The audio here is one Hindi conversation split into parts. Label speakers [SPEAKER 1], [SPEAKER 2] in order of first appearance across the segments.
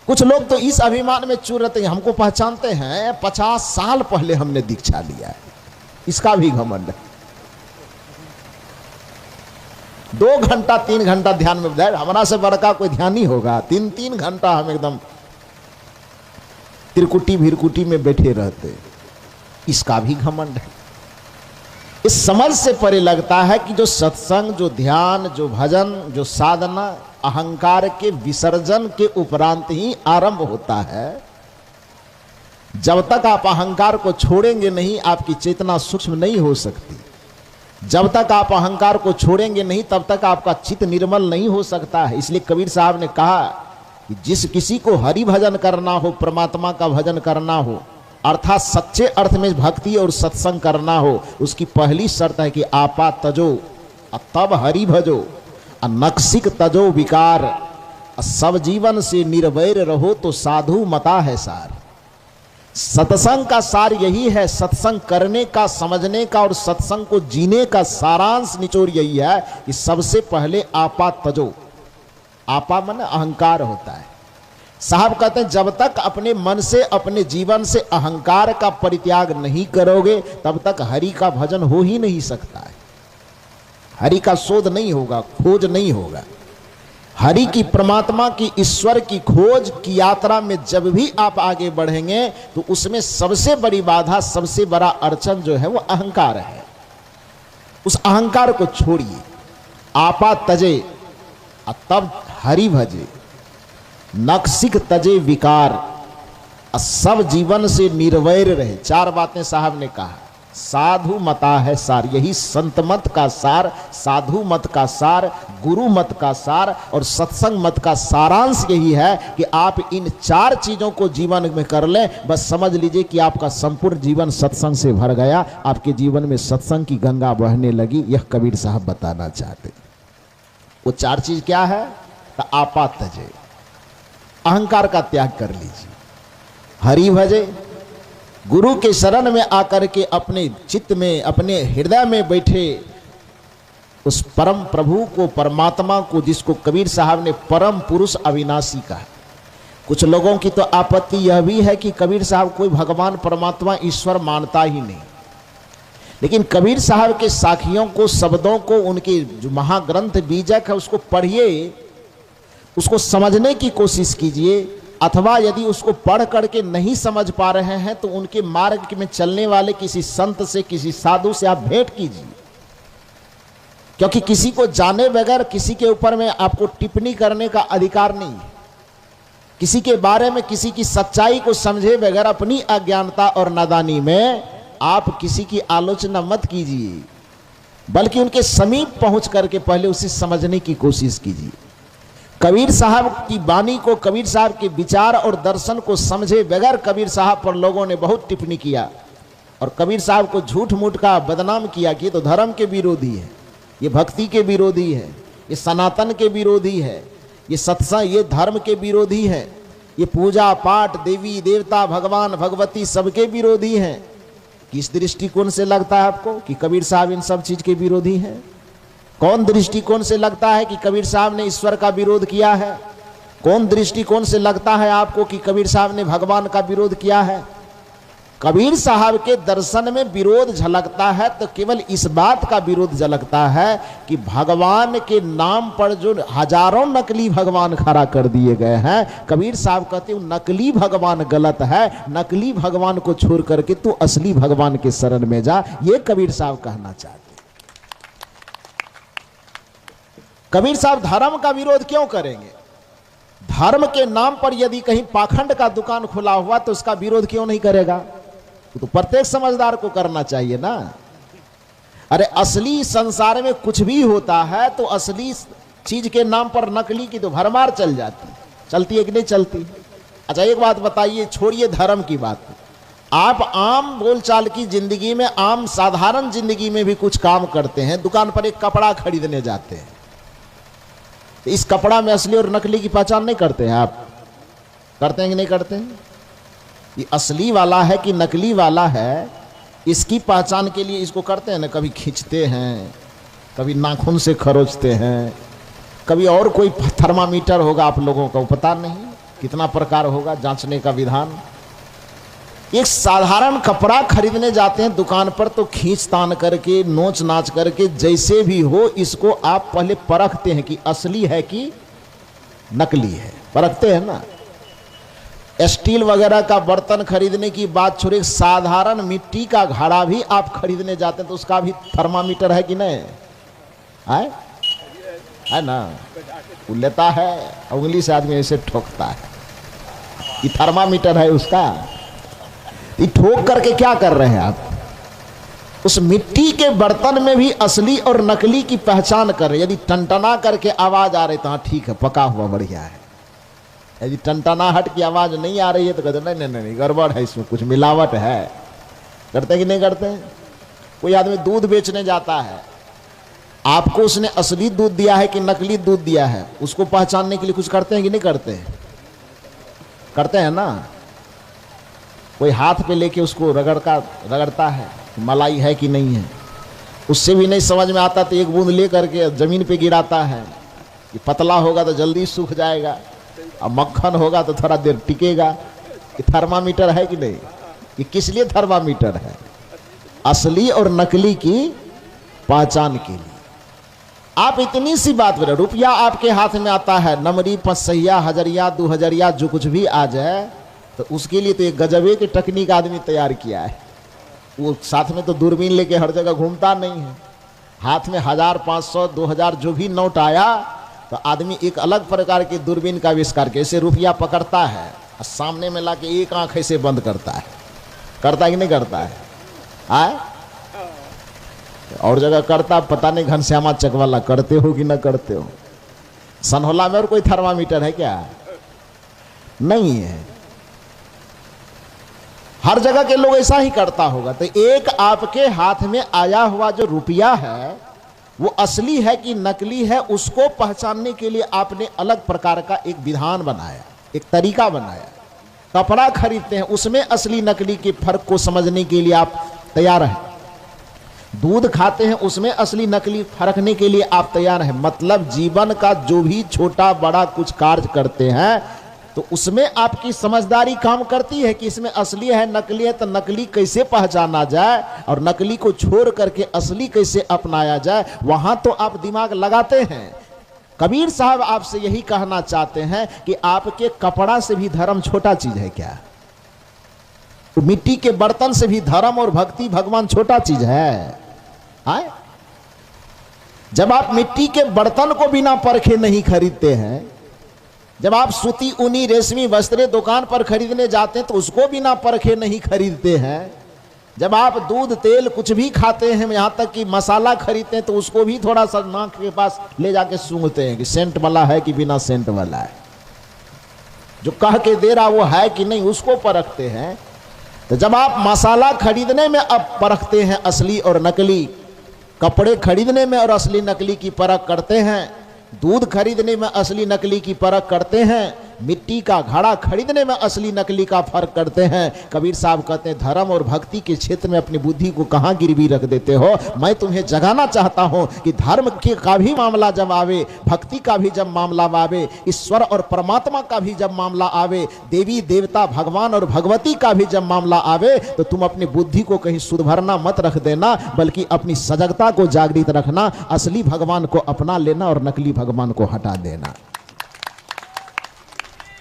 [SPEAKER 1] कुछ लोग तो इस अभिमान में चूर रहते हैं, हमको पहचानते हैं, 50 साल पहले हमने दीक्षा लिया है, इसका भी घमंड है। 2 घंटा 3 घंटा ध्यान में बैठ, हमारा से बड़का कोई ध्यान ही होगा। 3-3 घंटा हम एकदम तिरकुटी भिरकुटी में बैठे रहते, इसका भी घमंड है। इस समझ से परे लगता है कि जो सत्संग, जो ध्यान, जो भजन, जो साधना अहंकार के विसर्जन के उपरांत ही आरंभ होता है। जब तक आप अहंकार को छोड़ेंगे नहीं, आपकी चेतना सूक्ष्म नहीं हो सकती। जब तक आप अहंकार को छोड़ेंगे नहीं, तब तक आपका चित्त निर्मल नहीं हो सकता है। इसलिए कबीर साहब ने कहा कि जिस किसी को हरि भजन करना हो, परमात्मा का भजन करना हो, अर्थात सच्चे अर्थ में भक्ति और सत्संग करना हो, उसकी पहली शर्त है कि आपा तजो तब हरि भजो, नक्सिक तजो विकार, सब जीवन से निर्वैर रहो तो साधु मता है सार। सत्संग का सार यही है, सत्संग करने का, समझने का और सत्संग को जीने का सारांश निचोड़ यही है कि सबसे पहले आपा तजो। आपा मन अहंकार होता है। साहब कहते हैं जब तक अपने मन से, अपने जीवन से अहंकार का परित्याग नहीं करोगे, तब तक हरि का भजन हो ही नहीं सकता है। हरि का शोध नहीं होगा, खोज नहीं होगा। हरि की, परमात्मा की, ईश्वर की खोज की यात्रा में जब भी आप आगे बढ़ेंगे तो उसमें सबसे बड़ी बाधा, सबसे बड़ा अड़चन जो है वो अहंकार है। उस अहंकार को छोड़िए, आपा तजे तब हरि भजे, नक्सिक तजे विकार, सब जीवन से निर्वैर रहे। 4 बातें साहब ने कहा। साधु मता है सार, यही संत मत का सार, साधु मत का सार, गुरु मत का सार और सत्संग मत का सारांश यही है कि आप इन 4 चीजों को जीवन में कर लें, बस समझ लीजिए कि आपका संपूर्ण जीवन सत्संग से भर गया, आपके जीवन में सत्संग की गंगा बहने लगी। यह कबीर साहब बताना चाहते। वो 4 चीज क्या है? तो आपा तजे, अहंकार का त्याग कर लीजिए, हरि भजे, गुरु के शरण में आकर के अपने चित्त में, अपने हृदय में बैठे उस परम प्रभु को, परमात्मा को, जिसको कबीर साहब ने परम पुरुष अविनाशी कहा। कुछ लोगों की तो आपत्ति यह भी है कि कबीर साहब कोई भगवान, परमात्मा, ईश्वर मानता ही नहीं। लेकिन कबीर साहब के साखियों को, शब्दों को, उनके जो महाग्रंथ बीजक है उसको पढ़िए, उसको समझने की कोशिश कीजिए, अथवा यदि उसको पढ़ करके नहीं समझ पा रहे हैं तो उनके मार्ग में चलने वाले किसी संत से, किसी साधु से आप भेंट कीजिए। क्योंकि किसी को जाने बगैर किसी के ऊपर में आपको टिप्पणी करने का अधिकार नहीं है। किसी के बारे में, किसी की सच्चाई को समझे बगैर अपनी अज्ञानता और नादानी में आप किसी की आलोचना मत कीजिए, बल्कि उनके समीप पहुंच करके पहले उसे समझने की कोशिश कीजिए। कबीर साहब की वाणी को, कबीर साहब के विचार और दर्शन को समझे बगैर कबीर साहब पर लोगों ने बहुत टिप्पणी किया और कबीर साहब को झूठ मूठ का बदनाम किया कि ये तो धर्म के विरोधी है, ये भक्ति के विरोधी है, ये सनातन के विरोधी है, ये सत्संग, ये धर्म के विरोधी है, ये पूजा पाठ, देवी देवता, भगवान भगवती सबके विरोधी हैं। किस दृष्टिकोण से लगता है आपको कि कबीर साहब इन सब चीज के विरोधी हैं? कौन दृष्टिकोण से लगता है कि कबीर साहब ने ईश्वर का विरोध किया है? कौन दृष्टिकोण से लगता है आपको कि कबीर साहब ने भगवान का विरोध किया है? कबीर साहब के दर्शन में विरोध झलकता है तो केवल इस बात का विरोध झलकता है कि भगवान के नाम पर जो हजारों नकली भगवान खड़ा कर दिए गए हैं, कबीर साहब कहते हैं नकली भगवान गलत है, नकली भगवान को छोड़ करके तू असली भगवान के शरण में जा, ये कबीर साहब कहना चाहते। कबीर साहब धर्म का विरोध क्यों करेंगे? धर्म के नाम पर यदि कहीं पाखंड का दुकान खुला हुआ तो उसका विरोध क्यों नहीं करेगा? तो प्रत्येक समझदार को करना चाहिए ना। अरे असली संसार में कुछ भी होता है तो असली चीज के नाम पर नकली की तो भरमार चल जाती, चलती है कि नहीं चलती? अच्छा एक बात बताइए, छोड़िए धर्म की बात, आप आम बोलचाल की जिंदगी में, आम साधारण जिंदगी में भी कुछ काम करते हैं। दुकान पर एक कपड़ा खरीदने जाते हैं तो इस कपड़ा में असली और नकली की पहचान नहीं करते हैं आप? करते हैं कि नहीं करते हैं? ये असली वाला है कि नकली वाला है, इसकी पहचान के लिए इसको करते हैं ना, कभी खींचते हैं, कभी नाखून से खरोचते हैं, कभी और कोई थर्मामीटर होगा आप लोगों का, पता नहीं, कितना प्रकार होगा जांचने का विधान। एक साधारण कपड़ा खरीदने जाते हैं दुकान पर तो खींच तान करके नोच नाच करके जैसे भी हो इसको आप पहले परखते हैं कि असली है कि नकली है, परखते हैं ना। स्टील वगैरह का बर्तन खरीदने की बात छोड़िए, साधारण मिट्टी का घड़ा भी आप खरीदने जाते हैं तो उसका भी थर्मामीटर है कि नहीं है ना। वो लेता है उंगली से आदमी ऐसे ठोकता है, ये थर्मामीटर है उसका। ये ठोक करके क्या कर रहे हैं आप, उस मिट्टी के बर्तन में भी असली और नकली की पहचान कर रहे हैं। यदि टनटना करके आवाज आ रही तो हाँ ठीक है, पका हुआ बढ़िया है। यदि टनटनाहट की आवाज नहीं आ रही है तो कहते नहीं नहीं नहीं गड़बड़ है, इसमें कुछ मिलावट है। करते कि नहीं करते? कोई आदमी दूध बेचने जाता है, आपको उसने असली दूध दिया है कि नकली दूध दिया है, उसको पहचानने के लिए कुछ करते हैं कि नहीं करते हैं? करते हैं ना। कोई हाथ पे लेके उसको रगड़ता है मलाई है कि नहीं है, उससे भी नहीं समझ में आता तो एक बूंद ले करके जमीन पे गिराता है कि पतला होगा तो जल्दी सूख जाएगा और मक्खन होगा तो थोड़ा देर टिकेगा। ये थर्मामीटर है कि नहीं? ये किस लिए थर्मामीटर है? असली और नकली की पहचान के लिए। आप इतनी सी बात बोले, रुपया आपके हाथ में आता है, नमरी पसैया हजरिया 2000 जो कुछ भी आ जाए तो उसके लिए तो एक गजबे की टेक्निक आदमी तैयार किया है। वो साथ में तो दूरबीन लेके हर जगह घूमता नहीं है, हाथ में 1000 500 2000 जो भी नोट आया तो आदमी एक अलग प्रकार की दूरबीन का आविष्कार के ऐसे रुपया पकड़ता है और सामने में लाके एक आंख ऐसे बंद करता है। करता है कि नहीं करता है? आए और जगह करता, पता नहीं घनश्यामा चकवाला करते हो कि ना करते हो। सनहोला में और कोई थर्मामीटर है क्या? नहीं है। हर जगह के लोग ऐसा ही करता होगा। तो एक आपके हाथ में आया हुआ जो रुपया है वो असली है कि नकली है, उसको पहचानने के लिए आपने अलग प्रकार का एक विधान बनाया, एक तरीका बनाया। कपड़ा खरीदते हैं उसमें असली नकली के फर्क को समझने के लिए आप तैयार हैं। दूध खाते हैं उसमें असली नकली फरकने के लिए आप तैयार हैं। मतलब जीवन का जो भी छोटा बड़ा कुछ कार्य करते हैं तो उसमें आपकी समझदारी काम करती है कि इसमें असली है नकली है, तो नकली कैसे पहचाना जाए और नकली को छोड़ करके असली कैसे अपनाया जाए, वहां तो आप दिमाग लगाते हैं। कबीर साहब आपसे यही कहना चाहते हैं कि आपके कपड़ा से भी धर्म छोटा चीज है क्या? तो मिट्टी के बर्तन से भी धर्म और भक्ति भगवान छोटा चीज है? आए? जब आप मिट्टी के बर्तन को बिना परखे नहीं खरीदते हैं, जब आप सूती ऊनी रेशमी वस्त्रें दुकान पर खरीदने जाते हैं तो उसको बिना परखे नहीं खरीदते हैं, जब आप दूध तेल कुछ भी खाते हैं, यहां तक कि मसाला खरीदते हैं तो उसको भी थोड़ा सा नाक के पास ले जाके सूंघते हैं कि सेंट वाला है कि बिना सेंट वाला है, जो कह के दे रहा वो है कि नहीं उसको परखते हैं। तो जब आप मसाला खरीदने में अब परखते हैं असली और नकली, कपड़े खरीदने में और असली नकली की परख करते हैं, दूध खरीदने में असली नकली की परख करते हैं, मिट्टी का घड़ा खरीदने में असली नकली का फर्क करते हैं। कबीर साहब कहते हैं धर्म और भक्ति के क्षेत्र में अपनी बुद्धि को कहां गिरवी रख देते हो। मैं तुम्हें जगाना चाहता हूं कि धर्म का भी मामला जब आवे, भक्ति का भी जब मामला आवे, ईश्वर और परमात्मा का भी जब मामला आवे, देवी देवता भगवान और भगवती का भी जब मामला आवे, तो तुम अपनी बुद्धि को कहीं सुधरना मत रख देना, बल्कि अपनी सजगता को जागृत रखना, असली भगवान को अपना लेना और नकली भगवान को हटा देना।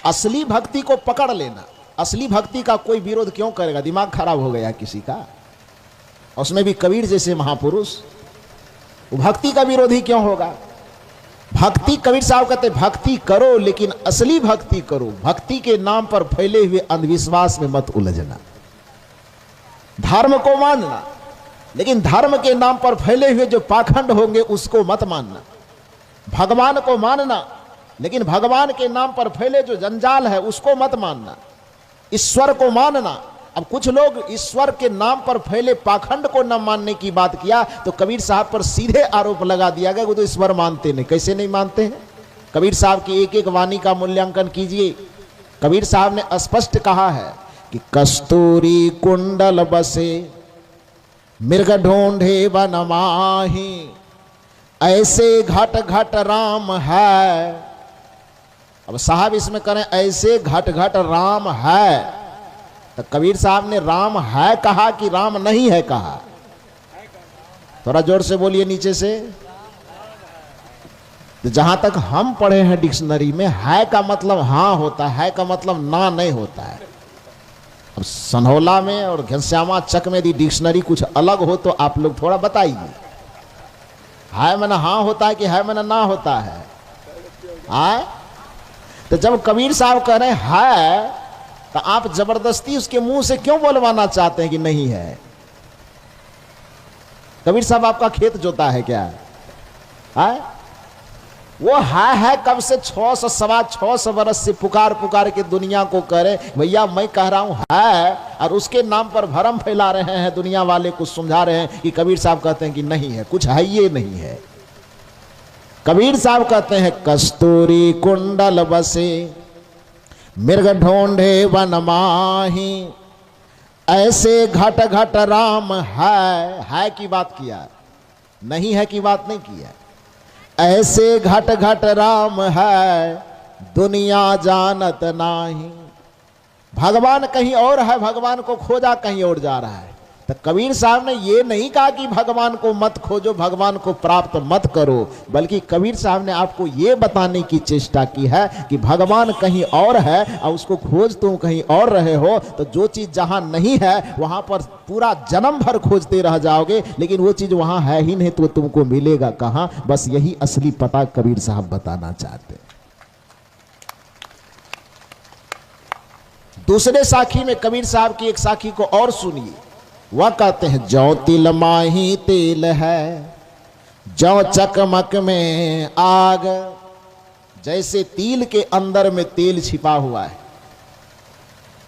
[SPEAKER 1] असली भक्ति को पकड़ लेना। असली भक्ति का कोई विरोध क्यों करेगा? दिमाग खराब हो गया किसी का? उसमें भी कबीर जैसे महापुरुष, भक्ति का विरोधी क्यों होगा? भक्ति, कबीर साहब कहते भक्ति करो लेकिन असली भक्ति करो। भक्ति के नाम पर फैले हुए अंधविश्वास में मत उलझना। धर्म को मानना लेकिन धर्म के नाम पर फैले हुए जो पाखंड होंगे उसको मत मानना। भगवान को मानना लेकिन भगवान के नाम पर फैले जो जंजाल है उसको मत मानना। ईश्वर को मानना। अब कुछ लोग ईश्वर के नाम पर फैले पाखंड को न मानने की बात किया तो कबीर साहब पर सीधे आरोप लगा दिया गया वो तो ईश्वर मानते नहीं। कैसे नहीं मानते हैं? कबीर साहब की एक एक वाणी का मूल्यांकन कीजिए। कबीर साहब ने स्पष्ट कहा है कि कस्तूरी कुंडल बसे मृग ढूंढे वन माही, ऐसे घट घट राम है अब साहब इसमें करें ऐसे घट घट राम है, तो कबीर साहब ने राम है कहा कि राम नहीं है कहा? थोड़ा जोर से बोलिए नीचे से। तो जहां तक हम पढ़े हैं डिक्शनरी में, है का मतलब हां होता है, का मतलब ना नहीं होता है। अब सनहौला में और घनश्यामा चक में यदि डिक्शनरी कुछ अलग हो तो आप लोग थोड़ा बताइए। है मैंने हाँ होता है कि है मैंने ना होता है? आए तो जब कबीर साहब कह रहे है तो आप जबरदस्ती उसके मुंह से क्यों बोलवाना चाहते हैं कि नहीं है? कबीर साहब आपका खेत जोता है क्या? है वो है कब से 600 सवा 600 बरस से पुकार पुकार के दुनिया को करे भैया मैं कह रहा हूं है, और उसके नाम पर भरम फैला रहे हैं, दुनिया वाले को समझा रहे हैं कि कबीर साहब कहते हैं कि नहीं है, कुछ है ये नहीं है। कबीर साहब कहते हैं कस्तूरी कुंडल बसे मृग ढूंढे वन माही, ऐसे घट घट राम है की बात किया, नहीं है की बात नहीं किया। ऐसे घट घट राम है दुनिया जानत नाही। भगवान कहीं और है, भगवान को खोजा कहीं और जा रहा है। तो कबीर साहब ने ये नहीं कहा कि भगवान को मत खोजो, भगवान को प्राप्त मत करो, बल्कि कबीर साहब ने आपको ये बताने की चेष्टा की है कि भगवान कहीं और है और उसको खोज तुम कहीं और रहे हो। तो जो चीज जहां नहीं है वहां पर पूरा जन्म भर खोजते रह जाओगे, लेकिन वो चीज वहां है ही नहीं तो तुमको मिलेगा कहां? बस यही असली पता कबीर साहब बताना चाहते। दूसरे साखी में कबीर साहब की एक साखी को और सुनिए। वह कहते हैं जौ तिल माही तेल है, जौ चकमक में आग। जैसे तिल के अंदर में तेल छिपा हुआ है,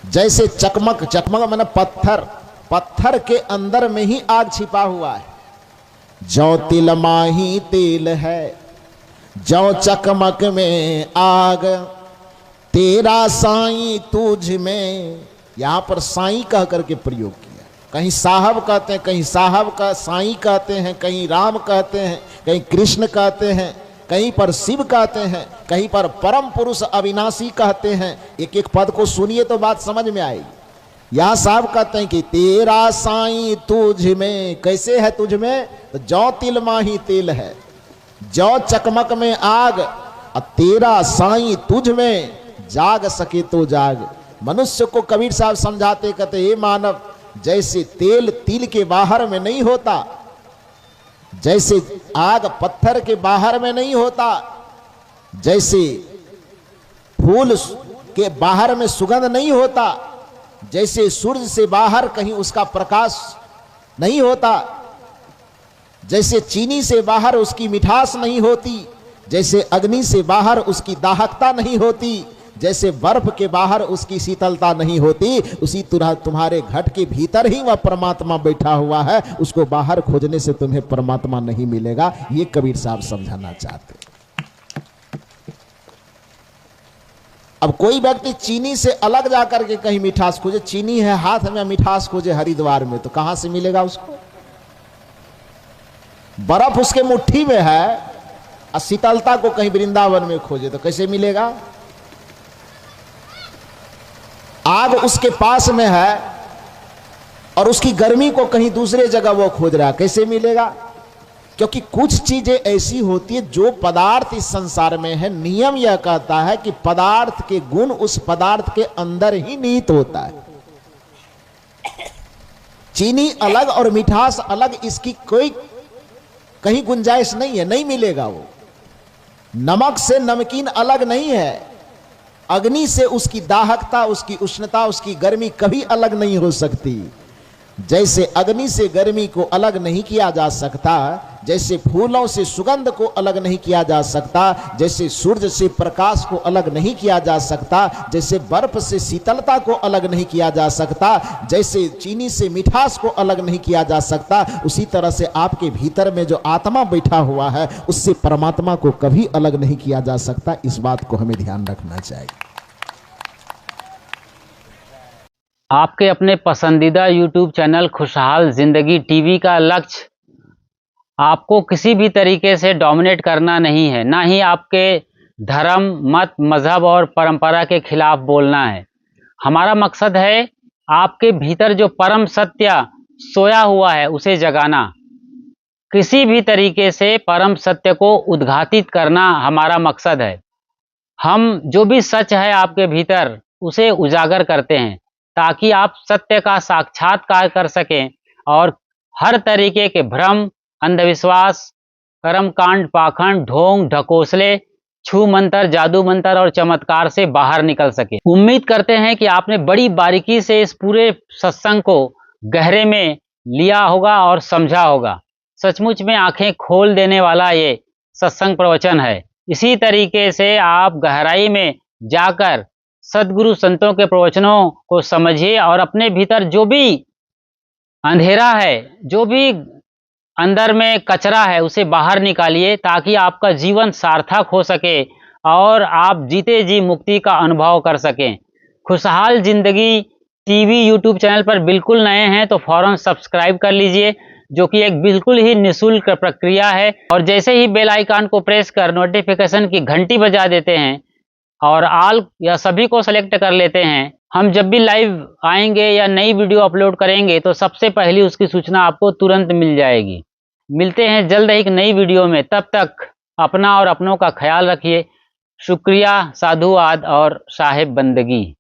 [SPEAKER 1] जैसे चकमक, चकमक माने पत्थर, पत्थर के अंदर में ही आग छिपा हुआ है। जौ तिल माही तेल है, जौ चकमक में आग, तेरा साईं तुझ में। यहां पर साईं कह करके प्रयोग किया। कहीं साहब कहते हैं, कहीं साहब का साईं कहते हैं, कहीं राम कहते हैं, कहीं कृष्ण कहते हैं, कहीं पर शिव कहते हैं, कहीं पर परम पुरुष अविनाशी कहते हैं। एक एक पद को सुनिए तो बात समझ में आएगी। यहां साहब कहते हैं कि तेरा साईं तुझ में। कैसे है तुझ में? तो जौ तिल माही तेल है, जौ चकमक में आग, और तेरा साईं तुझ में, जाग सके तो जाग। मनुष्य को कबीर साहब समझाते कहते हे मानव, जैसे तेल तिल के बाहर में नहीं होता, जैसे आग पत्थर के बाहर में नहीं होता, जैसे फूल के बाहर में सुगंध नहीं होता, जैसे सूर्य से बाहर कहीं उसका प्रकाश नहीं होता, जैसे चीनी से बाहर उसकी मिठास नहीं होती, जैसे अग्नि से बाहर उसकी दाहकता नहीं होती, जैसे बर्फ के बाहर उसकी शीतलता नहीं होती, उसी तरह तुम्हारे घट के भीतर ही वह परमात्मा बैठा हुआ है। उसको बाहर खोजने से तुम्हें परमात्मा नहीं मिलेगा। ये कबीर साहब समझाना चाहते। अब कोई व्यक्ति चीनी से अलग जाकर के कहीं मिठास खोजे, चीनी है हाथ में, मिठास खोजे हरिद्वार में, तो कहां से मिलेगा उसको? बर्फ उसके मुट्ठी में है और शीतलता को कहीं वृंदावन में खोजे तो कैसे मिलेगा? आग उसके पास में है और उसकी गर्मी को कहीं दूसरे जगह वो खोज रहा है, कैसे मिलेगा? क्योंकि कुछ चीजें ऐसी होती है जो पदार्थ इस संसार में है, नियम यह कहता है कि पदार्थ के गुण उस पदार्थ के अंदर ही निहित होता है। चीनी अलग और मिठास अलग, इसकी कोई कहीं गुंजाइश नहीं है, नहीं मिलेगा। वो नमक से नमकीन अलग नहीं है, अग्नि से उसकी दाहकता, उसकी उष्णता, उसकी गर्मी कभी अलग नहीं हो सकती। जैसे अग्नि से गर्मी को अलग नहीं किया जा सकता, जैसे फूलों से सुगंध को अलग नहीं किया जा सकता, जैसे सूर्य से प्रकाश को अलग नहीं किया जा सकता, जैसे बर्फ से शीतलता को अलग नहीं किया जा सकता, जैसे चीनी से मिठास को अलग नहीं किया जा सकता, उसी तरह से आपके भीतर में जो आत्मा बैठा हुआ है उससे परमात्मा को कभी अलग नहीं किया जा सकता। इस बात को हमें ध्यान रखना चाहिए।
[SPEAKER 2] आपके अपने पसंदीदा YouTube चैनल खुशहाल जिंदगी टीवी का लक्ष्य आपको किसी भी तरीके से डोमिनेट करना नहीं है, ना ही आपके धर्म, मत, मजहब और परंपरा के खिलाफ बोलना है। हमारा मकसद है आपके भीतर जो परम सत्य सोया हुआ है उसे जगाना। किसी भी तरीके से परम सत्य को उद्घाटित करना हमारा मकसद है। हम जो भी सच है आपके भीतर उसे उजागर करते हैं ताकि आप सत्य का साक्षात्कार कर सकें और हर तरीके के भ्रम, अंधविश्वास, कर्मकांड, पाखंड, ढोंग, ढकोसले, छू मंतर, जादू मंतर और चमत्कार से बाहर निकल सके। उम्मीद करते हैं कि आपने बड़ी बारीकी से इस पूरे सत्संग को गहरे में लिया होगा और समझा होगा। सचमुच में आंखें खोल देने वाला ये सत्संग प्रवचन है। इसी तरीके से आप गहराई में जाकर सद्गुरु संतों के प्रवचनों को समझिए और अपने भीतर जो भी अंधेरा है, जो भी अंदर में कचरा है उसे बाहर निकालिए ताकि आपका जीवन सार्थक हो सके और आप जीते जी मुक्ति का अनुभव कर सकें। खुशहाल जिंदगी टीवी यूट्यूब चैनल पर बिल्कुल नए हैं तो फौरन सब्सक्राइब कर लीजिए, जो कि एक बिल्कुल ही निःशुल्क प्रक्रिया है। और जैसे ही बेल आइकन को प्रेस कर नोटिफिकेशन की घंटी बजा देते हैं और ऑल या सभी को सेलेक्ट कर लेते हैं, हम जब भी लाइव आएंगे या नई वीडियो अपलोड करेंगे तो सबसे पहली उसकी सूचना आपको तुरंत मिल जाएगी। मिलते हैं जल्द ही एक नई वीडियो में, तब तक अपना और अपनों का ख्याल रखिए। शुक्रिया, साधुवाद और साहेब बंदगी।